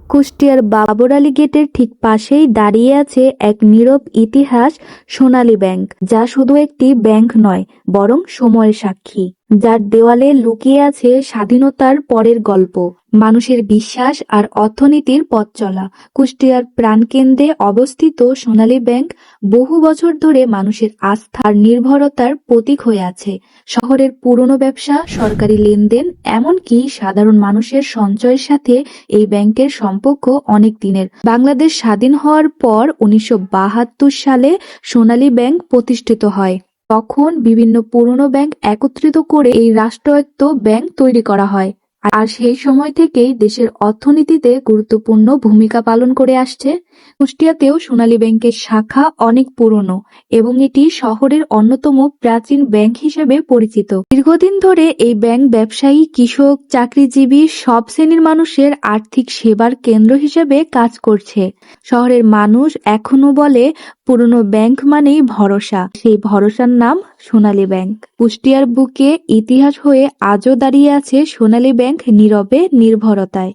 কুষ্টিয়ার বাবর আলী গেটের ঠিক পাশেই দাঁড়িয়ে আছে এক নীরব ইতিহাস, সোনালী ব্যাংক, যা শুধু একটি ব্যাংক নয়, বরং সময়ের সাক্ষী। যার দেওয়ালে লুকিয়ে আছে স্বাধীনতার পরের গল্প, মানুষের বিশ্বাস আর অর্থনীতির পথ চলা। কুষ্টিয়ার প্রাণকেন্দ্রে অবস্থিত সোনালী ব্যাংক বহু বছর ধরে মানুষের আস্থা আর নির্ভরতার প্রতীক হয়ে আছে। শহরের পুরনো ব্যবসা, সরকারি লেনদেন, এমনকি সাধারণ মানুষের সঞ্চয়ের সাথে এই ব্যাংকের সম্পর্ক অনেক দিনের। বাংলাদেশ স্বাধীন হওয়ার পর 1972 সালে সোনালী ব্যাংক প্রতিষ্ঠিত হয়। তখন বিভিন্ন পুরনো ব্যাংক একত্রিত করে এই রাষ্ট্রায়ত্ত ব্যাংক তৈরি করা হয়। আর সেই সময় থেকেই দেশের অর্থনীতিতে গুরুত্বপূর্ণ ভূমিকা পালন করে আসছে। কুষ্টিয়াতেও সোনালী ব্যাংকের শাখা অনেক পুরনো এবং এটি শহরের অন্যতম প্রাচীন ব্যাংক হিসেবে পরিচিত। দীর্ঘদিন ধরে এই ব্যাংক ব্যবসায়ী, কৃষক, চাকরিজীবী সব শ্রেণীর মানুষের আর্থিক সেবার কেন্দ্র হিসেবে কাজ করছে। শহরের মানুষ এখনো বলে, পুরনো ব্যাংক মানেই ভরসা। সেই ভরসার নাম সোনালী ব্যাংক। কুষ্টিয়ার বুকে ইতিহাস হয়ে আজও দাঁড়িয়ে আছে সোনালী ব্যাংক, নীরবে নির্ভরতায়।